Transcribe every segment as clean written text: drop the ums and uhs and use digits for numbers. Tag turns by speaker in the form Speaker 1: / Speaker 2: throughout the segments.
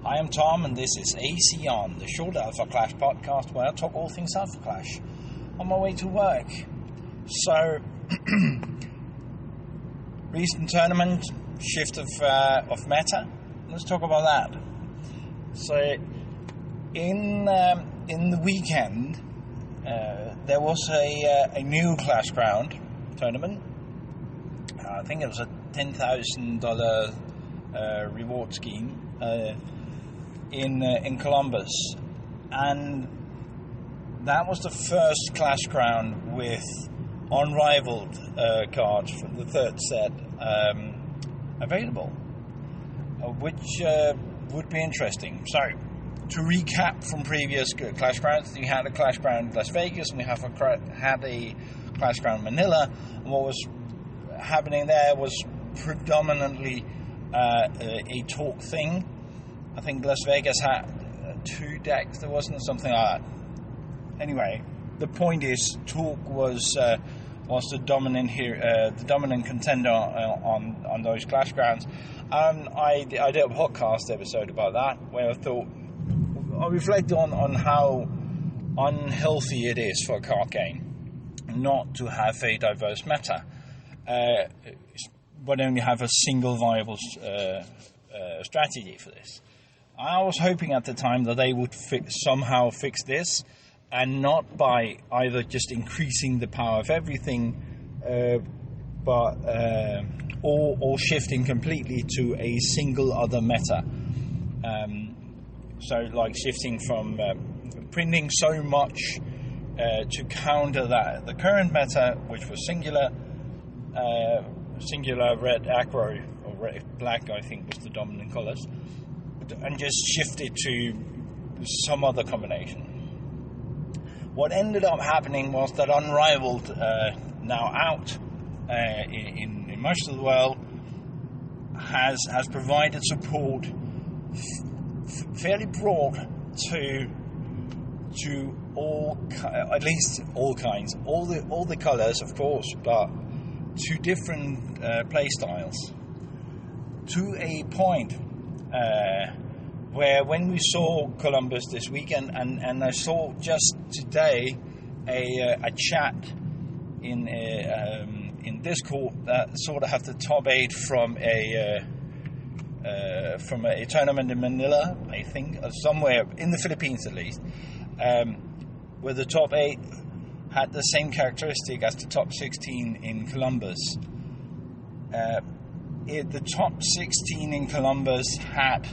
Speaker 1: I am Tom, and this is AC On, the short Alpha Clash podcast where I talk all things Alpha Clash on my way to work. So, recent tournament, shift of meta. Let's talk about that. So, in the weekend, there was a new Clash Ground tournament. I think it was a $10,000 reward scheme in Columbus, and that was the first Clash Ground with Unrivaled cards from the third set available, which would be interesting. So, to recap from previous Clash Grounds, we had a Clash Ground Las Vegas, and we had a Clash Ground Manila. And what was happening there was predominantly a talk thing. I think Las Vegas had 2 decks. There wasn't something like that. Anyway, the point is, talk was the dominant here, the dominant contender on those Clash Grounds. I did a podcast episode about that, where I reflected on how unhealthy it is for a card game not to have a diverse meta, but only have a single viable strategy for this. I was hoping at the time that they would somehow fix this, and not by either just increasing the power of everything, but or shifting completely to a single other meta. So, like shifting from printing so much to counter the current meta, which was singular red aggro, or red black, I think was the dominant colors, and just shift it to some other combination. What ended up happening was that Unrivaled, now out in most of the world, has provided support fairly broad to all, at least all kinds, all the colors, of course, but to different play styles, to a point where when we saw Columbus this weekend, and I saw just today a chat in Discord that sort of have the top 8 from a tournament in Manila, I think, or somewhere in the Philippines at least, where the top 8 had the same characteristic as the top 16 in Columbus. The top 16 in Columbus had,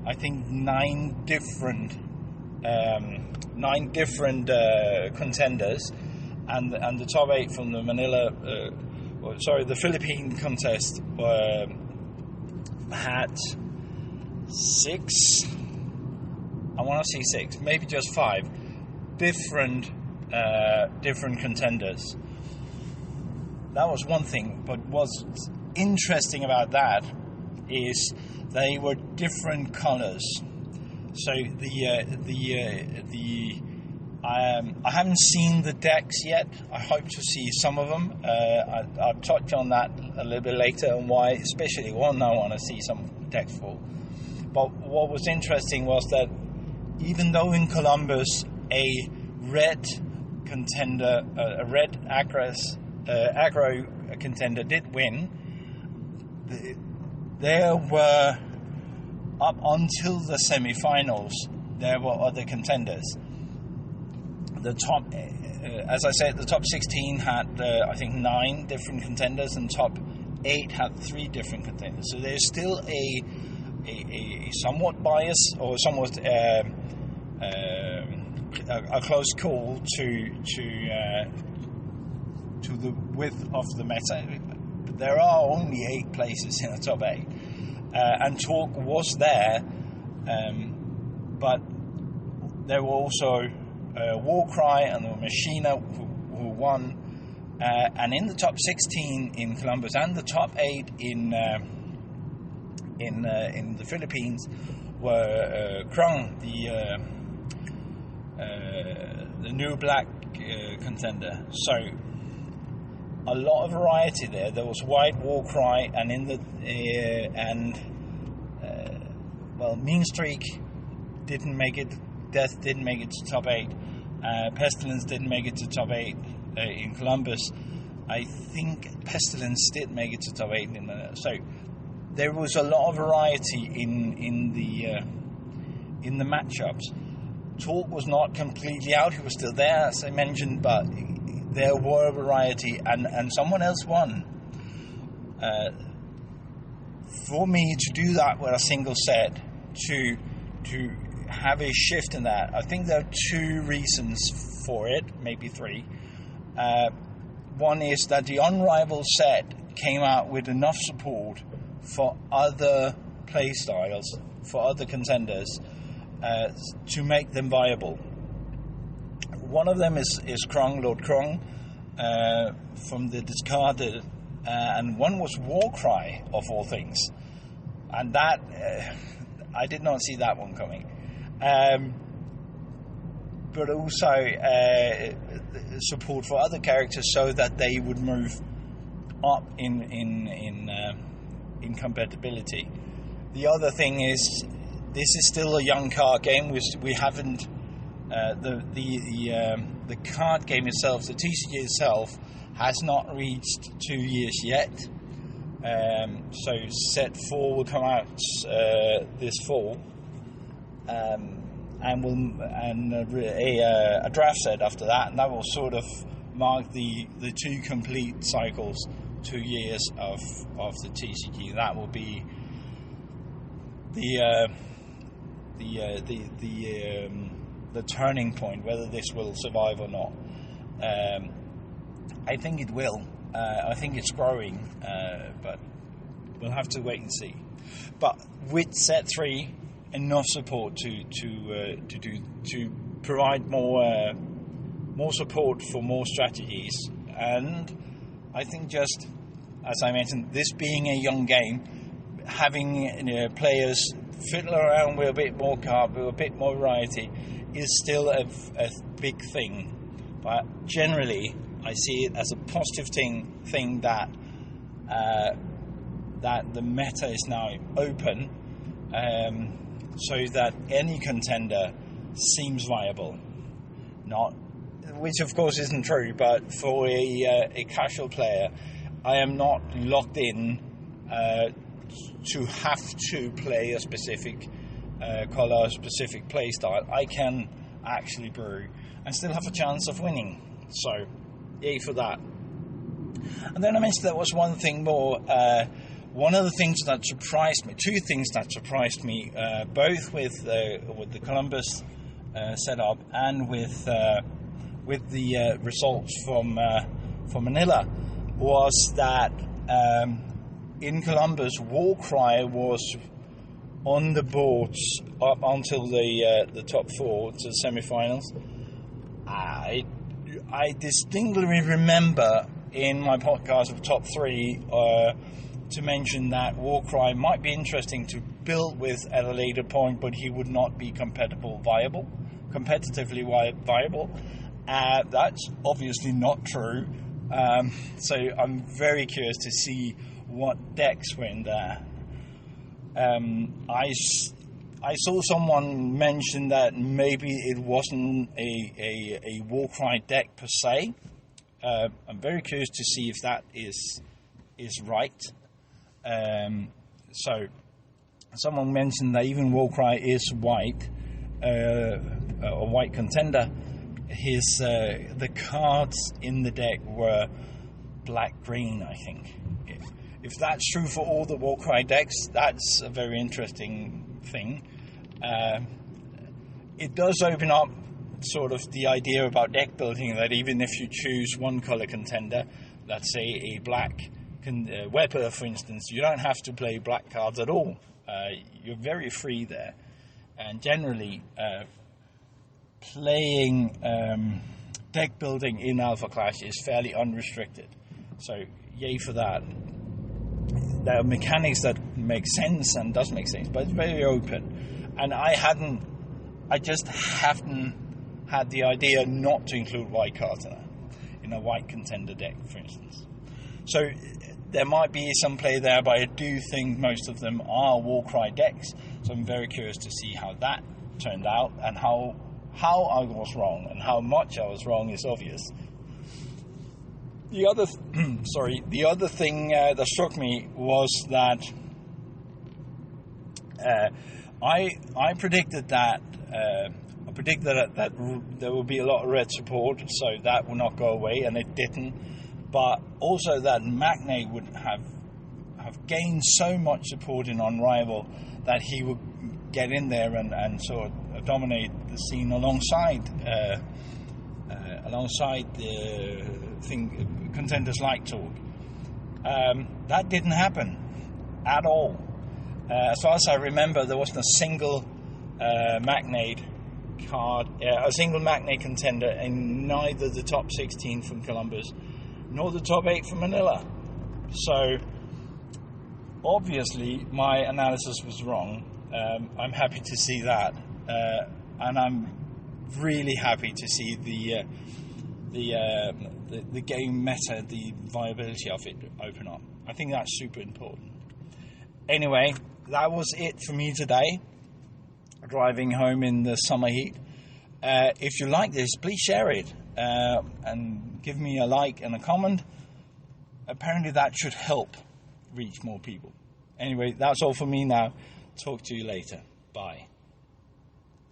Speaker 1: I think, 9 different contenders, and the top 8 from the the Philippine contest had 6. I want to see 6, maybe just 5 different contenders. That was one thing, but what's interesting about that is they were different colors. So I haven't seen the decks yet. I hope to see some of them. I'll touch on that a little bit later, and why, especially one I want to see some decks for. But what was interesting was that even though in Columbus a red contender, a red aggro contender did win, there were, up until the semi-finals, there were other contenders. The top, as I said, the top 16 had, I think, 9 different contenders, and top 8 had 3 different contenders. So there's still a somewhat bias, or somewhat a close call to the width of the meta. But there are only 8 places in the top 8, and talk was there, but there were also Warcry and the Machina who won, and in the top 16 in Columbus and the top 8 in the Philippines were Krung, the new black contender. So a lot of variety there. There was white Warcry, and Mean Streak didn't make it. Death didn't make it to top 8. Pestilence didn't make it to top 8 in Columbus. I think Pestilence did make it to top 8 so there was a lot of variety in the matchups. Talk was not completely out; he was still there, as I mentioned, but there were variety, and someone else won. For me to do that with a single set, to have a shift in that, I think there are 2 reasons for it, maybe 3. One is that the Unrivaled set came out with enough support for other play styles, for other contenders, to make them viable. One of them is Lord Krong, from the discarded, and one was Warcry, of all things. And that, I did not see that one coming. But also support for other characters so that they would move up in compatibility. The other thing is, this is still a young card game. We haven't the card game itself, the TCG itself, has not reached 2 years yet. So set 4 will come out this fall, and a draft set after that, and that will sort of mark the 2 complete cycles, 2 years of the TCG. That will be the turning point, whether this will survive or not. I think it will. I think it's growing, but we'll have to wait and see. But with set 3, enough support to provide more support for more strategies, and I think, just as I mentioned, this being a young game, having players fiddle around with a bit more card, with a bit more variety, is still a big thing. But generally, I see it as a positive thing that the meta is now open, so that any contender seems viable. Which of course isn't true, but for a casual player, I am not locked in to have to play a specific color, a specific play style. I can actually brew and still have a chance of winning. So, yay for that. And then I mentioned there was one thing more. One of the things that surprised me, 2 things that surprised me, both with the Columbus setup and with the results from Manila, was that in Columbus, Warcry was on the boards up until the top 4 to the semi-finals. I distinctly remember in my podcast of top 3 to mention that Warcry might be interesting to build with at a later point, but he would not be competitively viable. That's obviously not true. So I'm very curious to see what decks were in there. I saw someone mention that maybe it wasn't a Warcry deck per se. I'm very curious to see if that is right. So someone mentioned that even Warcry is white, a white contender. The cards in the deck were black-green, I think. If that's true for all the Warcry decks, that's a very interesting thing. It does open up sort of the idea about deck building, that even if you choose one color contender, let's say a black Weapon, for instance, you don't have to play black cards at all. You're very free there. And generally, playing deck building in Alpha Clash is fairly unrestricted. So, yay for that. There are mechanics that make sense and does make sense, but it's very open. And I just haven't had the idea not to include white cards in a white contender deck, for instance. So there might be some play there, but I do think most of them are Warcry decks. So I'm very curious to see how that turned out, and how I was wrong and how much I was wrong is obvious. The other thing that struck me was that I predicted that there would be a lot of red support, so that would not go away, and it didn't. But also that Magnate would have gained so much support in Unrivaled that he would get in there and sort of dominate the scene alongside the contenders like Torque. That didn't happen at all. As far as I remember, there wasn't a single Magnate contender in neither the top 16 from Columbus nor the top 8 from Manila. So obviously my analysis was wrong. I'm happy to see that, and I'm really happy to see the game meta, the viability of it open up. I think that's super important. Anyway, that was it for me today, driving home in the summer heat. If you like this, please share it and give me a like and a comment. Apparently that should help reach more people. Anyway, that's all for me now. Talk to you later. Bye.